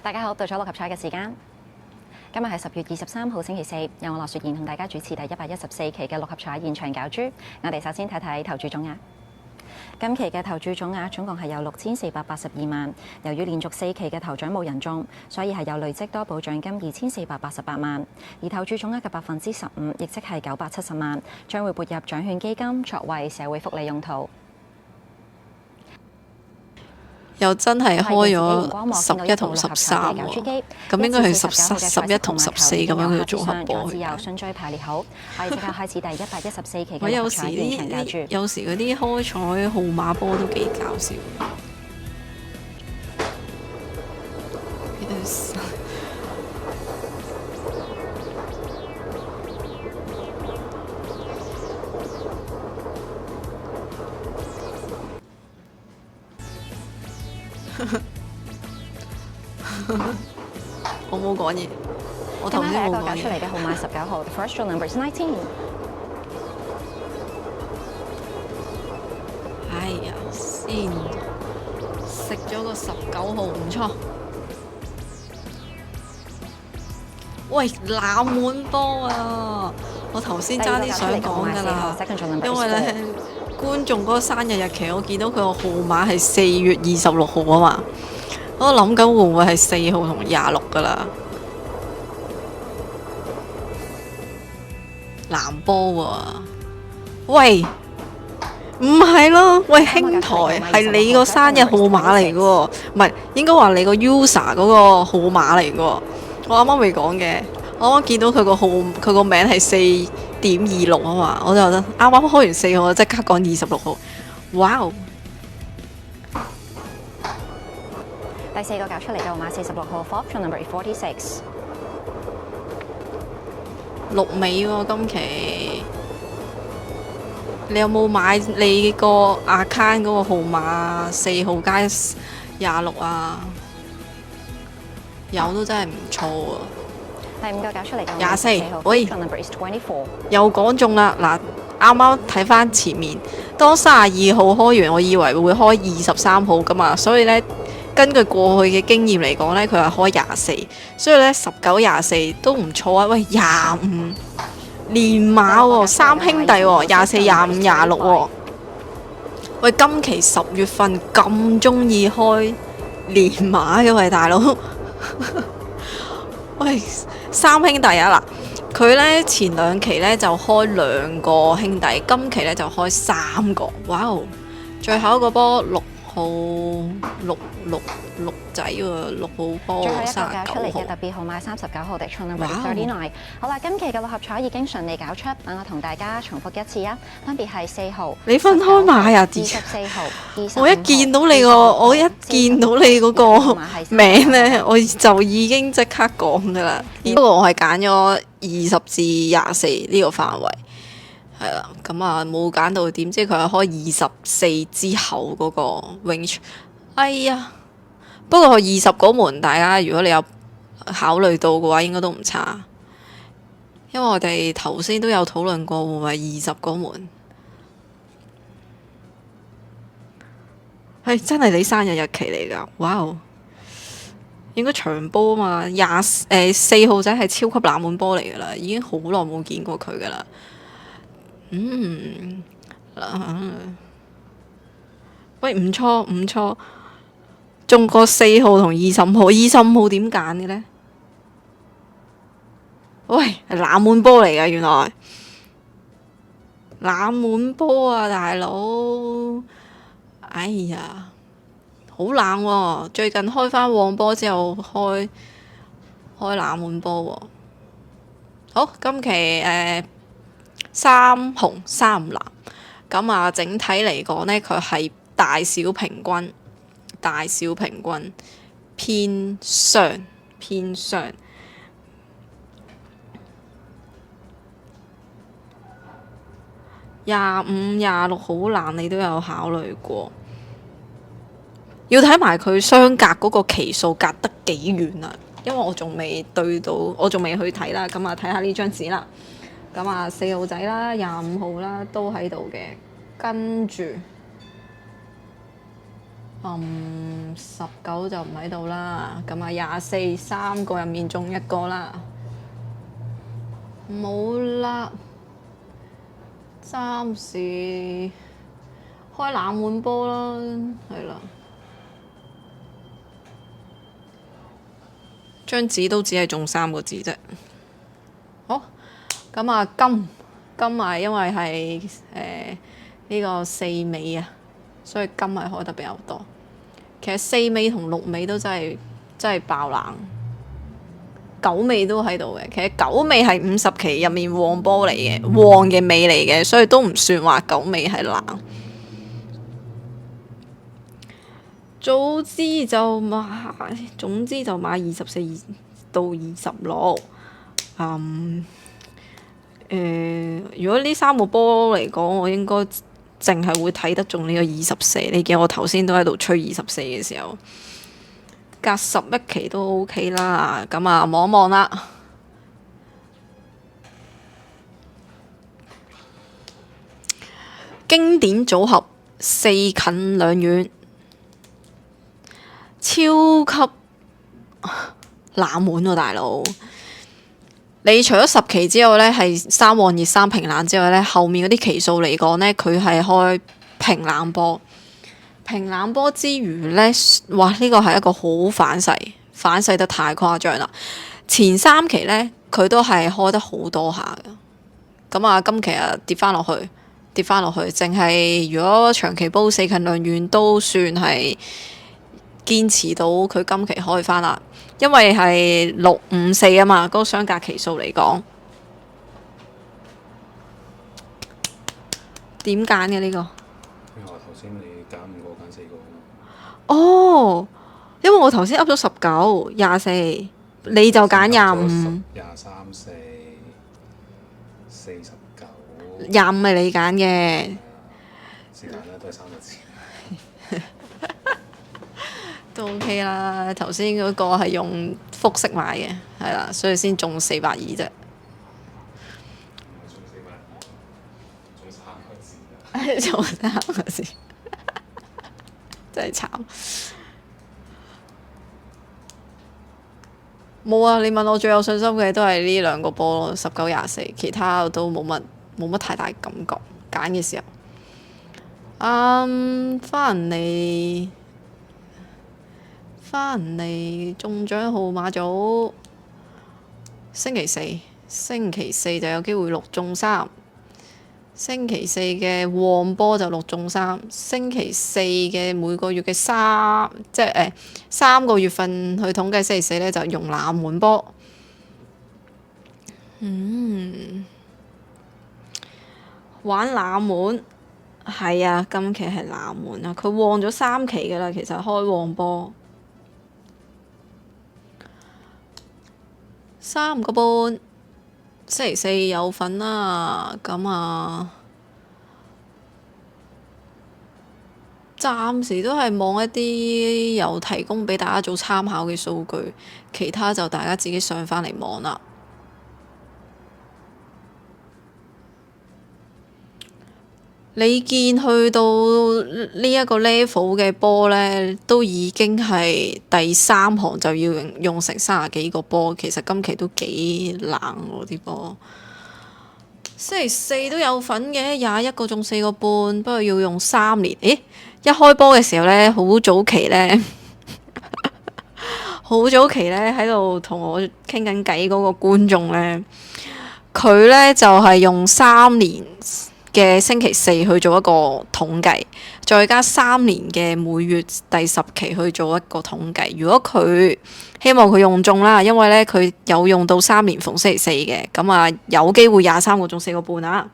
大家好，到咗六合彩嘅時間。今日係10月23號星期四，由我羅雪妍同大家主持第114期嘅六合彩現場攪珠。我哋首先睇睇投注總額。今期嘅投注總額總共係有6482萬。由於連續4期嘅頭獎冇人中，所以係有累積多寶獎金2488萬。而投注總額嘅15%，亦即係970萬，將會撥入獎券基金作為社會福利用途。又真係開咗11同13喎，咁應該係11同14咁樣嘅組合波。順序排列好，我哋即刻開始第114期嘅我有時有時嗰啲開彩號碼波都幾搞笑。我冇講嘢，我頭先冇講嘢。出嚟嘅號碼19號 ，the first draw number is 19。哎呀，先食咗個19號，唔錯。喂，冷門波啊！我頭先爭啲想講㗎啦，因為咧觀眾嗰個生日日期，我見到佢個號碼係4月26號啊嘛。我諗緊會唔會係4號同26噶啦？藍波喎，喂，唔係咯，喂，兄台係你個生日號碼嚟嘅喎，唔係應該話你個 user 嗰個號碼嚟嘅喎。我啱啱未講嘅，我啱啱見到佢個名係4.26啊嘛，我就覺得啱啱開完4號，我即刻講26號，哇！第4個搞出嚟嘅號碼46號 ，fourth draw number 46。6尾喎，今期你有冇買你個 account 嗰個號碼4號加26啊？有都真係唔錯啊！第5個搞出嚟嘅24，喂， number is 24。又講中啦！嗱，啱啱睇翻前面，當32號開完，我以為會開23號噶嘛，所以呢。根據過去嘅經驗嚟講呢，佢係開24，所以呢19、24都唔錯啊！喂，25連馬喎，三兄弟喎，24、25、26喎。喂，今期10月份咁中意開連馬嘅喂大佬，喂三兄弟啊嗱，佢呢前2期呢就開2個兄弟，今期呢就開3個，哇哦！最後一個波6號六仔喎，6號波最後一個39搞出嚟嘅特別號碼39號，the draw number is 39。好啦，今期嘅六合彩已經順利搞出，等我同大家重複一次啊，分別係4號。你分開買啊？24號。我一見到你嗰個名呢，我就已經即刻講㗎啦。不過我係揀咗20至24呢個範圍。係啦，咁啊冇揀到點，即係佢係開24之後嗰個 range。哎呀，不過20嗰門，大家如果你有考慮到嘅話，應該都唔差。因為我哋頭先都有討論過，會唔會20嗰門？係真係你生日日期嚟㗎，哇哦！應該長波啊嘛，4號仔係超級冷門波嚟㗎啦，已經好耐冇見過佢㗎啦。喂，唔錯唔錯，中過4號同25號，25號點揀嘅呢？喂，係冷門波嚟㗎，原來冷門波啊，大佬！哎呀，好冷喎！最近開返旺波之後開冷門波喎。好，今期3紅3藍，咁啊整體嚟講呢，佢係大小平均偏雙。25、26好冷，你都有考慮過？要睇埋佢相隔嗰個期數隔得幾遠啊？因為我仲未對到，我仲未去睇啦。咁啊，睇下呢張紙啦。咁啊，4號仔啦、25號啦都喺度嘅，跟住19就唔喺度啦，咁啊24 3個入面中1個啦，冇啦，暫時開冷門波啦，係啦，張紙都只係中3個字啫。好，咁啊金啊，因為係呢個4尾啊，所以金係開得比較多。其實4尾同6尾都真係爆冷，9尾都喺度嘅。其實9尾係50期入面旺波嚟嘅，旺嘅尾嚟嘅，所以都唔算話9尾係冷。總之就買24到26。如果呢3個波嚟講，我應該淨係會睇得中呢個24。你見我頭先都喺度吹24嘅時候，隔11期都 OK 啦。咁啊，望一望啦。經典組合4近2遠，超級冷門喎，大佬。你除咗10期之外呢，係3旺熱3平冷之外呢，後面嗰啲期數嚟講呢，佢係開平冷波。平冷波之餘呢，哇！呢個係一個好反噬得太誇張啦。前3期呢，佢都係開得好多下嘅。咁啊，今期啊跌翻落去，淨係如果長期煲4近2遠都算係堅持到佢今期開翻啦。因為係6、5、4啊嘛，嗰個相隔期數嚟講，點揀嘅呢個？因為我頭先你揀5個揀4個。哦，因為我頭先噏咗19、24，你就揀25。23、4、49。25係你揀嘅。是但啦，都係3個字。都 OK 啦，頭先嗰個係用複式買嘅，係啦，所以先中420啫。中3個字，真係慘。冇啊！你問我最有信心嘅都係呢2個波咯，19、24，其他我都冇乜太大感覺。揀嘅時候，翻嚟中獎號碼組，星期四就有機會6中3。星期四嘅旺波就6中3，星期四嘅每個月嘅3個月份去統計星期四呢，就用冷門波。玩冷門係啊，今期係冷門啊，佢旺咗3期㗎啦，其實開旺波。3個半，星期四有份啦，咁啊，暫時都係望一啲有提供俾大家做參考嘅數據，其他就大家自己上返嚟望啦。你見去到呢一個 level 嘅波呢，都已經係第3行就要用成30幾個波，其實今期都幾冷喎啲波。星期四都有份嘅，21個中4個半，不過要用3年。一開波嘅時候呢，好早期呢，喺度同我傾緊偈嗰個觀眾呢，佢呢就係用3年嘅星期四去做一個統計，再加3年嘅每月第10期去做一個統計。如果佢希望佢用中啦，因為呢，佢有用到3年逢星期四嘅，咁啊有機會23個中4個半啊。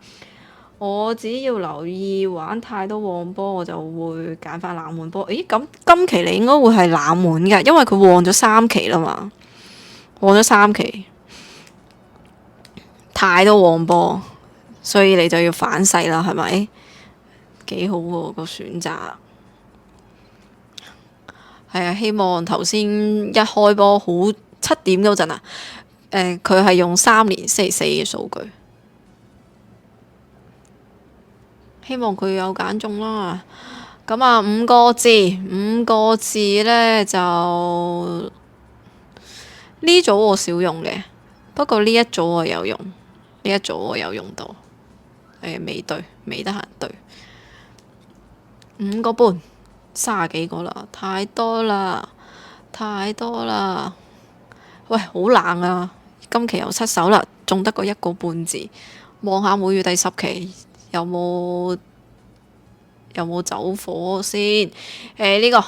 我只要留意玩太多旺波，我就會揀翻冷門波。咁今期你應該會係冷門㗎，因為佢旺咗3期啦嘛，旺咗3期，太多旺波。所以你就要反噬啦，係咪？幾好喎個選擇。係啊，希望頭先一開波好7點嗰陣啊，佢係用3年星期四嘅數據，希望佢有揀中啦。咁啊，五個字呢，就呢組我少用嘅，不過呢一組我有用，呢一組我有用到。未對，未得閒對。5個半，30幾個啦，太多啦，太多啦。喂，好冷啊！今期又失手啦，仲得個1個半字。望下每月第10期有冇走火先？呢個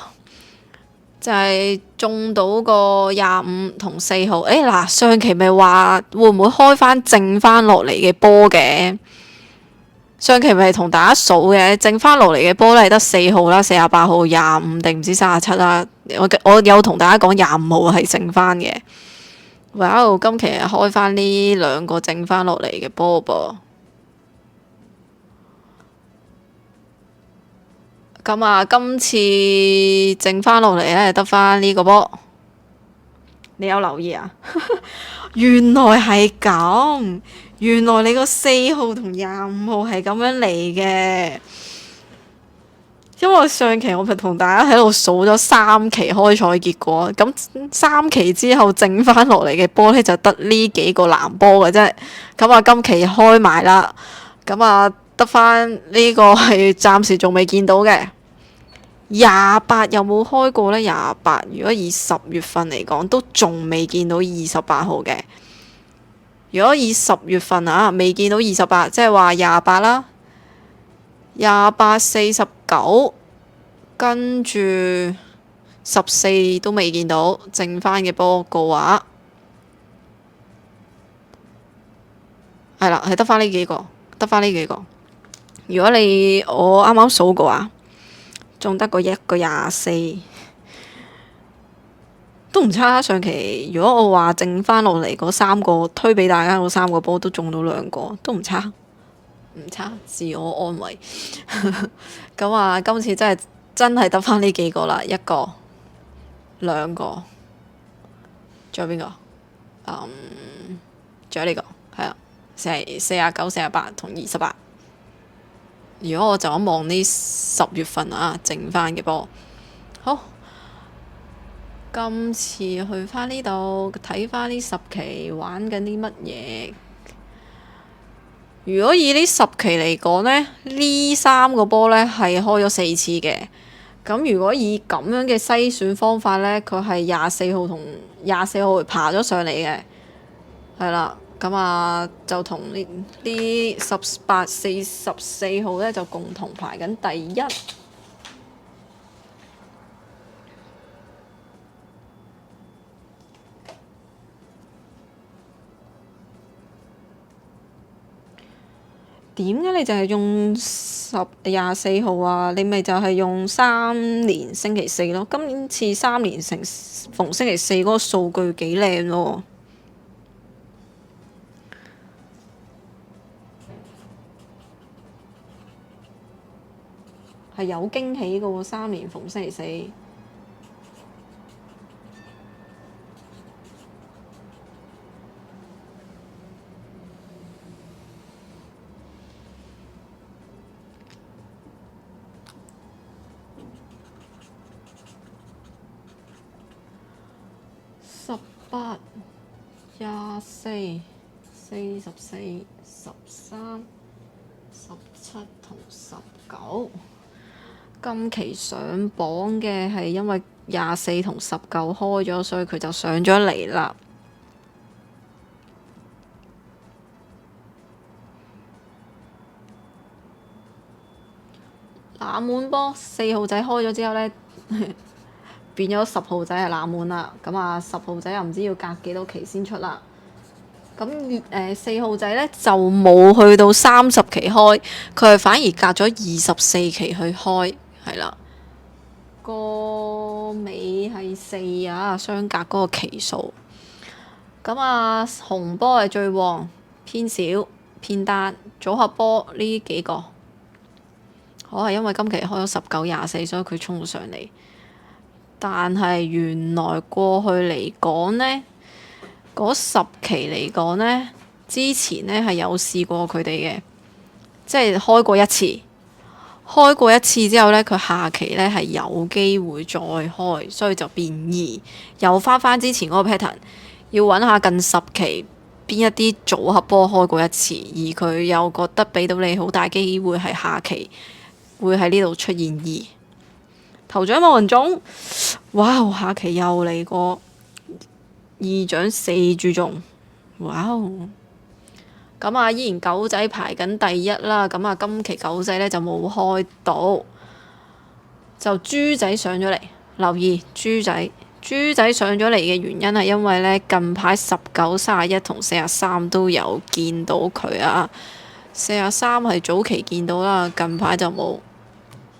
就係中到個25同4號。嗱，上期咪話會唔會開翻剩翻落嚟嘅波嘅？上期咪同大家數嘅，剩翻落嚟嘅波咧係得4號啦、48號、25定唔知37啦。我有同大家講25號係剩翻嘅。哇！今期係開翻呢2個剩翻落嚟嘅波噃。咁啊，今次剩翻落嚟咧，得翻呢個波。你有留意啊？原來係咁，原來你個4號同25號係咁樣嚟嘅。因為上期我咪同大家喺度數咗3期開賽結果，咁3期之後剩翻落嚟嘅波呢，就得呢幾個藍波嘅啫。咁啊，今期開埋啦，咁啊得翻呢個係暫時仲未見到嘅。28有冇開過呢？28如果以10月份嚟講，都仲未見到28號嘅。如果以10月份啊，未見到28，即係話28啦。28、49，跟住14都未見到，剩翻嘅波嘅話，係啦，係得翻呢幾個，得翻呢幾個。如果我啱啱數過啊，仲得個1個24，都唔差。上期如果我話剩翻落嚟嗰3個，推俾大家嗰3個波都中到2個，都唔差。唔差，自我安慰。咁啊，今次真係得翻呢幾個啦，1個、2個，仲有邊個？仲有呢個，係啊，49、48同28。如果我就咁望呢10月份啊，剩翻嘅波，好，今次去翻呢度睇翻呢10期玩緊啲乜嘢。如果以呢10期嚟講呢，呢3個波呢係開咗4次嘅。咁如果以咁樣嘅篩選方法呢，佢係24號同24號爬咗上嚟嘅，係啦。咁啊，就同呢18、44號呢就共同排緊第1。點解你就係用24號啊？你咪就係用3年星期4咯。今次3年逢星期4嗰個數據幾靚咯。係有驚喜嘅喎，3年逢星期4。18、24、44、13、17同19。今期上榜嘅係因為24同19開咗，所以佢就上咗嚟啦。冷門波4號仔開咗之後呢，變咗10號仔係冷門啦。咁啊，10號仔又唔知要隔幾多期先出啦。咁4號仔呢，就冇去到30期開，佢係反而隔咗24期去開，係啦。個尾係4啊，相隔嗰個期數。咁啊，紅波係最旺，偏少偏單，組合波呢幾個，可係因為今期開咗19、24，所以佢衝咗上嚟。但係原來過去嚟講呢，嗰10期嚟講呢，之前呢係有試過佢哋嘅，即係開過1次，開過一次之後呢，佢下期呢係有機會再開，所以就變2，又翻之前嗰個 pattern，要揾下近10期邊一啲組合波開過一次，而佢又覺得俾到你好大機會係下期會喺呢度出現2。頭獎冇人中，哇！下期又嚟過2獎4注中，哇！咁啊，依然狗仔排緊第一啦。咁啊，今期狗仔呢就冇開到，就豬仔上咗嚟。留意豬仔上咗嚟嘅原因係因為呢近排19、31同43都有見到佢啊。43係早期見到啦，近排就冇。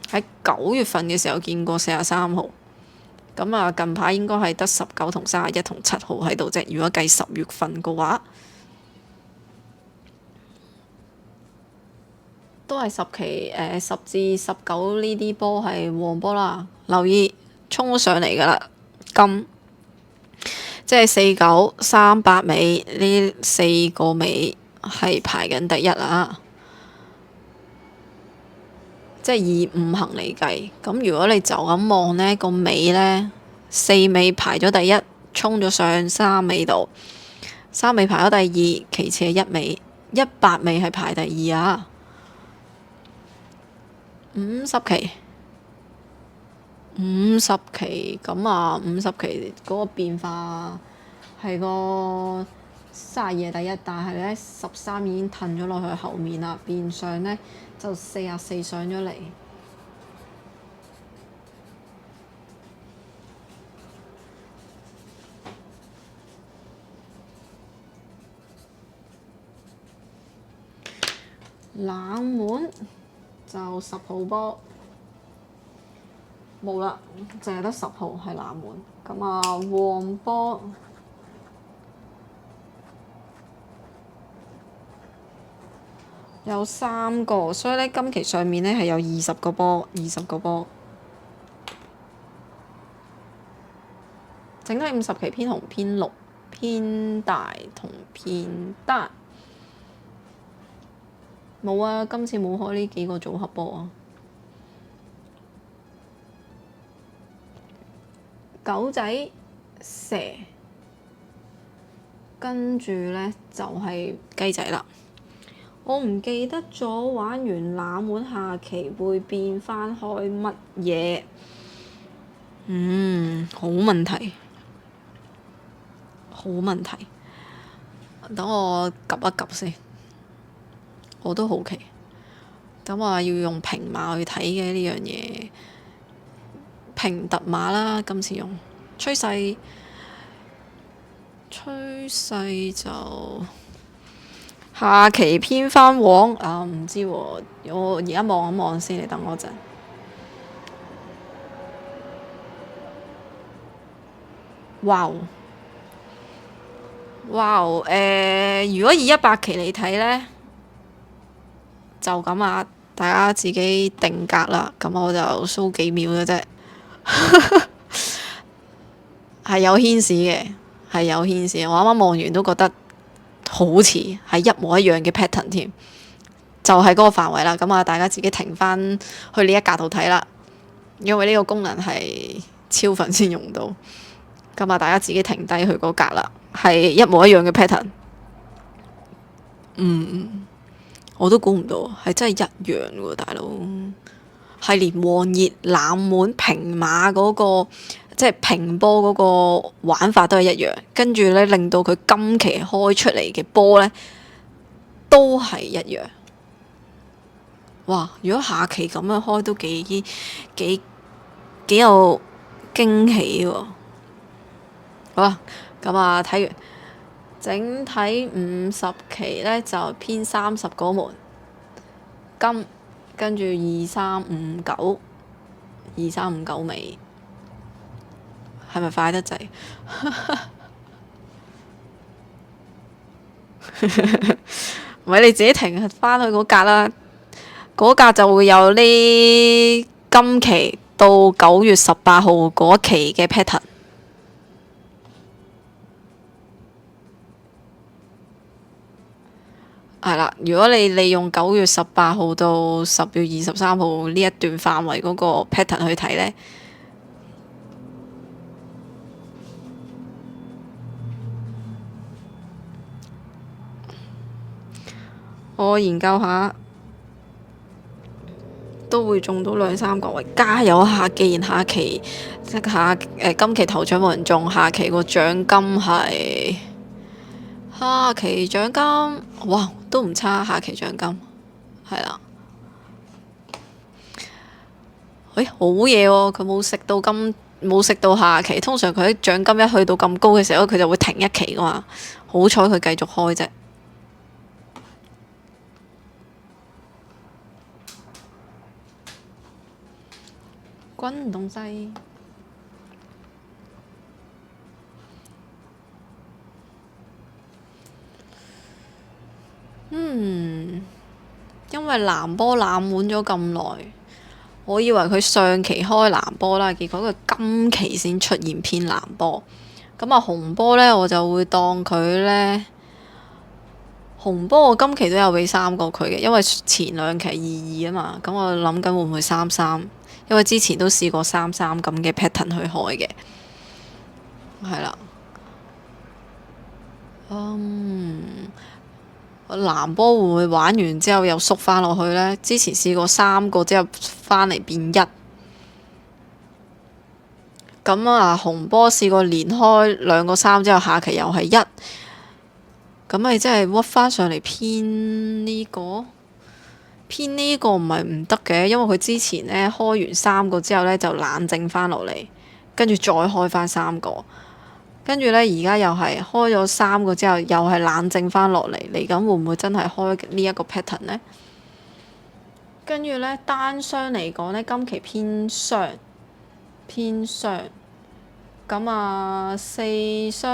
喺9月份嘅時候見過43號。咁啊，近排應該係得19同31同7號喺度啫。如果計10月份嘅話，都係10期10至19呢啲波係黃波啦。留意衝咗上嚟㗎啦，金即係49、38尾呢4個尾係排緊第一啦。即係以5行嚟計，咁如果你就咁望呢個尾呢，4尾排咗第一，衝咗上3尾度，3尾排咗第二，其次係1尾，18尾係排第2啊。50期咁啊，50期嗰個變化係個32係第一，但係呢13已經褪咗落去後面啦，變相呢就44上咗嚟。冷門就10號波冇啦，淨係得10號係冷門。咁啊，黃波有3個，所以呢今期上面呢係有20個波，整體50期偏紅偏綠偏大同偏單。冇啊，今次冇開呢幾個組合波啊。狗仔蛇，跟住呢就係雞仔啦。我唔記得咗玩完冷門下期會變返開乜嘢？好問題。等我及一及先。我都好奇，咁我要用平碼去睇嘅呢樣嘢，平特碼啦，今次用趨勢就下期偏返黃啊，唔知喎，我而家望一望先，你等我陣。哇！如果以100期嚟睇呢？就咁啊！大家自己定格啦。咁我就 show 幾秒嘅啫，係有牽絲嘅，係有牽絲。我啱啱望完都覺得好似係一模一樣嘅 pattern 添，就係嗰個範圍啦。咁啊，大家自己停返去呢一格度睇啦，因為呢個功能係超粉先用到。咁啊，大家自己停低去嗰格啦，係一模一樣嘅 pattern。我都估唔到，係真係一樣喎，大佬。係連黃熱冷門平馬嗰個，即係平波嗰個玩法都係一樣，跟住呢，令到佢今期開出嚟嘅波呢，都係一樣。哇！如果下期咁樣開都幾有驚喜喎。好啦，咁啊睇完。整體50期呢，就偏30嗰門金，跟住2359尾，係咪快得滯？唔係你自己停返去嗰格啦，嗰格就會有呢今期到9月18號嗰期嘅 pattern。係啦，如果你利用9月18號到10月23號呢一段範圍嗰個 pattern 去睇呢，我研究下都會中到2-3個位，加油下！既然下期今期頭獎冇人中，下期個獎金係下期獎金，哇，都唔差，下期獎金係啦。好嘢喎！佢冇食到下期，通常佢喺獎金一去到咁高嘅時候，佢就會停一期噶嘛。好彩佢繼續開啫。滾動掣。因為藍波冷門咗咁耐，我以為佢上期開藍波啦，結果佢今期先出現偏藍波。咁啊紅波呢，我就會當佢呢。紅波我今期都有俾3個佢嘅，因為前2期22啊嘛，咁我諗緊會唔會33，因為之前都試過33咁嘅 pattern 去開嘅，係啦。藍波會唔會玩完之後又縮翻落去呢？之前試過3個之後翻嚟變1，咁啊紅波試過連開2個3之後，下期又係1，咁咪真係屈翻上嚟偏呢個？偏呢個唔係唔得嘅，因為佢之前呢開完3個之後呢，就冷靜翻落嚟，跟住再開翻3個。跟住呢，而家又係開咗3個之後，又係冷靜翻落嚟，嚟緊會唔會真係開呢一個 pattern 呢？跟住呢，單雙嚟講呢，今期偏雙，咁啊4雙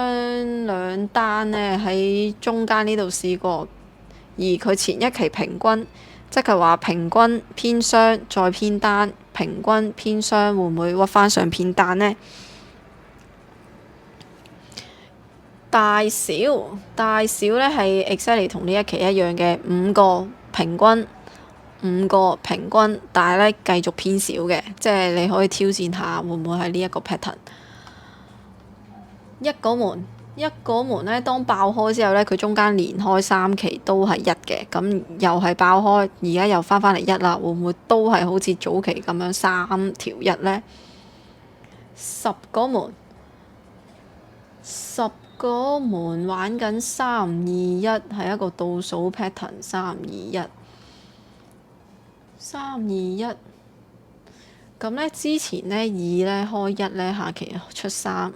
2單呢，喺中間呢度試過，而佢前一期平均，即係話平均偏雙再偏單，平均偏雙會唔會屈翻上偏單呢？大小呢係 exactly 同呢一期一樣嘅5個平均，但係呢繼續偏少嘅，即係你可以挑戰下會唔會係呢一個 pattern。一個門呢，當爆開之後呢，佢中間連開3期都係1嘅，咁又係爆開，而家又翻嚟1啦，會唔會都係好似早期咁樣3條1呢？10個門玩緊321，係一個倒數 pattern 321，咁呢，之前呢2呢開1呢，下期出3，2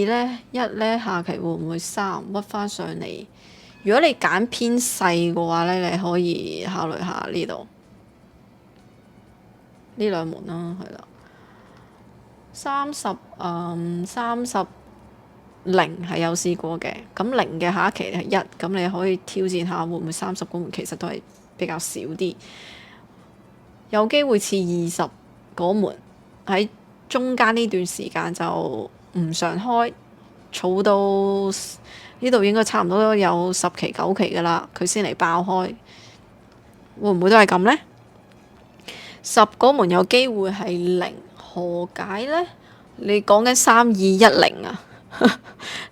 呢1呢，下期會唔會3屈翻上嚟？如果你揀偏細嘅話呢，你可以考慮下呢度呢兩門啦，係啦，30係有試過嘅，咁0嘅下一期係1，咁你可以挑戰下會唔會30個門，其實都係比較少啲，有機會似20個門，喺中間呢段時間就唔常開，儲到呢度應該差唔多有10期9期㗎啦，佢先嚟爆開，會唔會都係咁呢？10個門有機會係0，何解呢？你講緊3210啊？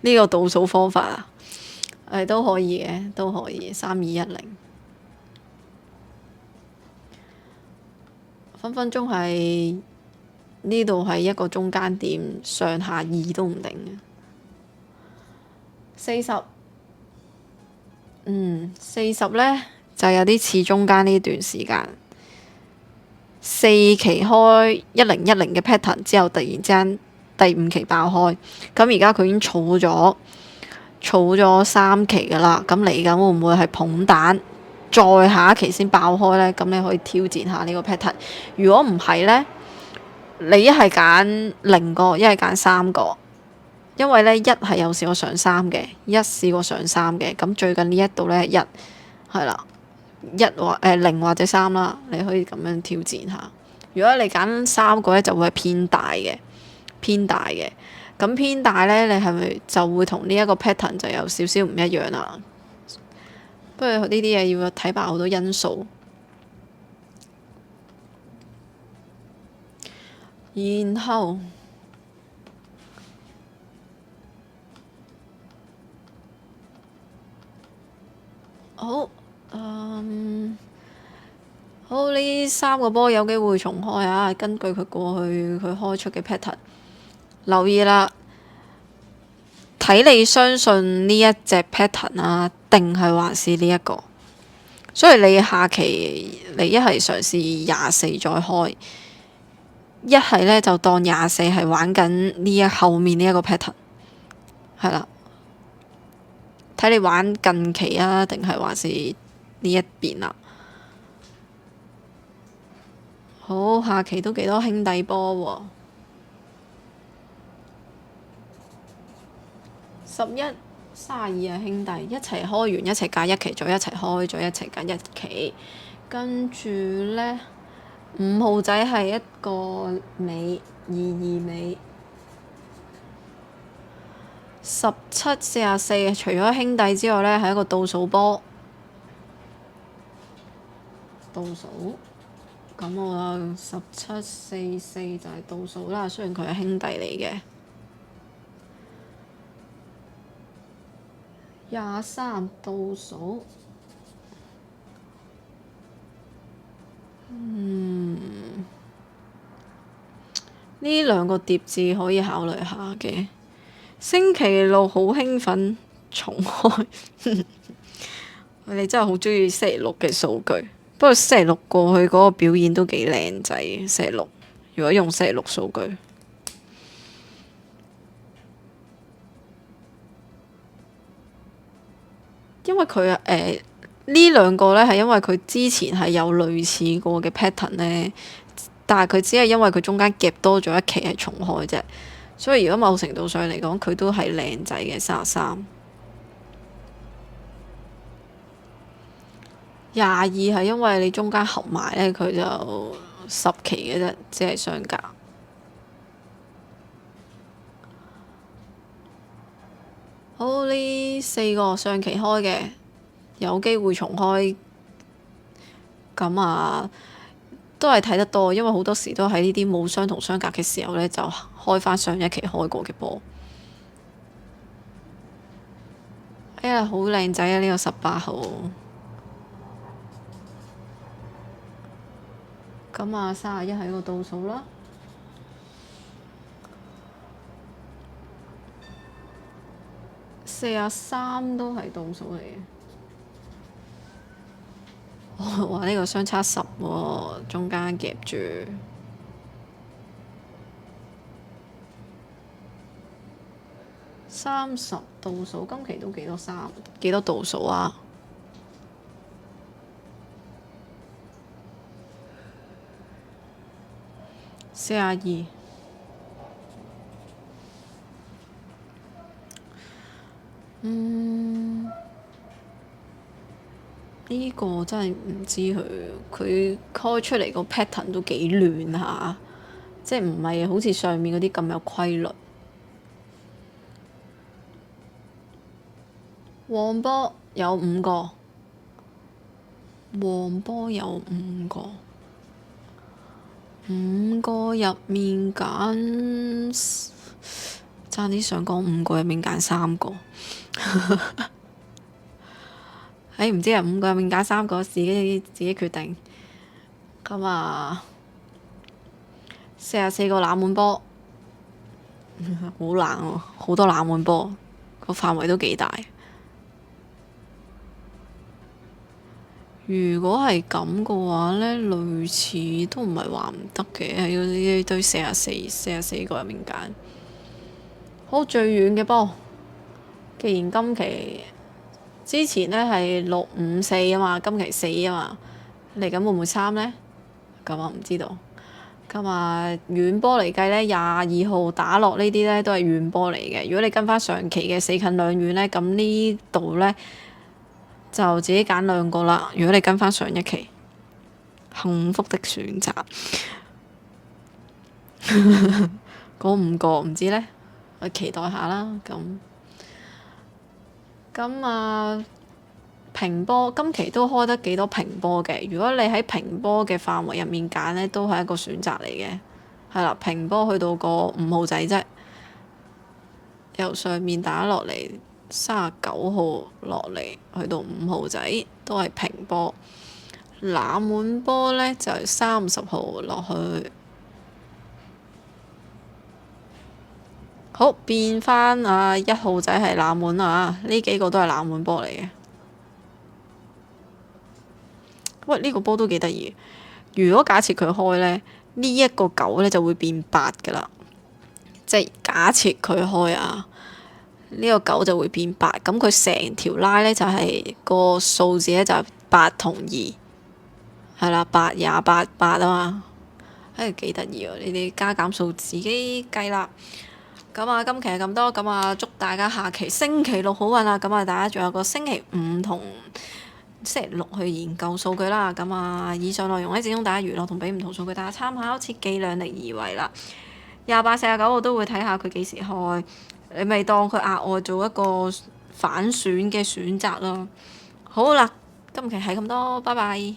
呢個倒數方法啊，都可以嘅，都可以3210，分分鐘係呢度係一個中間點，上下2都唔定嘅。40呢就有啲似中間呢段時間4期開1010嘅 pattern 之後，突然之間第5期爆開，咁而家佢已經儲咗3期㗎啦，咁嚟緊會唔會係捧蛋，再下一期先爆開呢？咁你可以挑戰下呢個 pattern。如果唔係呢，你一係揀0個，一係揀3個，因為呢1係有試過上3嘅，1試過上3嘅，咁最近呢一度呢1係啦，0或者3啦，你可以咁樣挑戰下。如果你揀3個呢，就會係偏大嘅。咁偏大呢，你係咪就會同呢一個 pattern 就有少少唔一樣啦？不過呢啲嘢要睇埋好多因素。然後好，好，呢3個波有機會重開啊！根據佢過去佢開出嘅 pattern，留意啦，睇你相信呢一隻 pattern 啊，定係還是呢一個？所以你下期你一係嘗試24再開，一係呢就當24係玩緊呢後面呢一個 pattern， 係啦，睇你玩近期啊，定係還是呢一邊啊？好，下期都幾多兄弟波喎，11、32啊兄弟，一齊開完一齊隔一期，再一齊開，再一齊隔一期，跟住呢，5號仔係一個尾22尾，17、44除咗兄弟之外呢，係一個倒數波，倒數。咁我17、44就係倒數啦，雖然佢係兄弟嚟嘅。23倒數，呢兩個疊字可以考慮下嘅。星期六好興奮重開，我哋真係好鍾意星期六嘅數據。不過星期六過去嗰個表現都幾靚仔，星期六如果用星期六數據，因為佢呢兩個呢係因為佢之前係有類似過嘅 pattern 呢，但係佢只係因為佢中間夾多咗一期係重開啫，所以如果某程度上嚟講，佢都係靚仔嘅33。22係因為你中間合埋呢，佢就10期嘅啫，只係相隔。好，呢4個上期開嘅，有機會重開。咁啊，都係睇得多，因為好多時都喺呢啲冇相同相隔嘅時候呢，就開返上一期開過嘅波。哎呀，好靚仔啊！呢個18號。咁啊，31係個倒數啦。43都係倒數嚟嘅。哇！呢個相差10喎，中間夾住。30倒數，今期都幾多倒數啊？42。呢個真係唔知佢開出嚟個 pattern 都幾亂下，即係唔係好似上面嗰啲咁有規律。黃波有5個，黃波有5個，5個入面揀，差啲想講5個入面揀3個。唔知啊，5個入面揀3個，自己決定。咁啊，44個冷門波，好冷喎，好多冷門波，個範圍都幾大。如果係咁嘅話呢，類似都唔係話唔得嘅，係要呢堆44個入面揀。好，最遠嘅波，既然今期之前呢係6、5、4啊嘛，今期4啊嘛，嚟緊會唔會3呢？咁啊唔知道。咁啊遠波嚟計呢，22號打落呢啲呢都係遠波嚟嘅。如果你跟翻上期嘅4近2遠呢，咁呢度呢就自己揀2個啦。如果你跟翻上一期，幸福的選擇嗰5個唔知呢，我期待下啦。咁啊平波今期都開得幾多平波嘅，如果你喺平波嘅範圍入面揀呢，都係一個選擇嚟嘅。係啦，平波去到個5號仔啫，由上面打落嚟39號落嚟去到5號仔都係平波。冷門波呢，就係30號落去。好，變翻1號仔係冷門啊！呢幾個都係冷門波嚟嘅。喂，呢個波都幾得意。如果假設佢開呢，呢一個9呢就會變8㗎啦。即係假設佢開啊，呢個9就會變8。咁佢成條拉呢，就係個數字呢，就係8同2，係啦，8、28、8啊嘛。幾得意喎！你哋加減數自己計啦。咁啊，今期係咁多，咁啊，祝大家下期星期六好運啊！咁啊，大家仲有個星期5同星期6去研究數據啦。咁啊，以上內容呢，只供大家娛樂同俾唔同數據大家參考，切忌量力而為啦。28、49我都會睇下佢幾時開，你咪當佢額外做一個反選嘅選擇咯。好啦，今期係咁多，拜拜。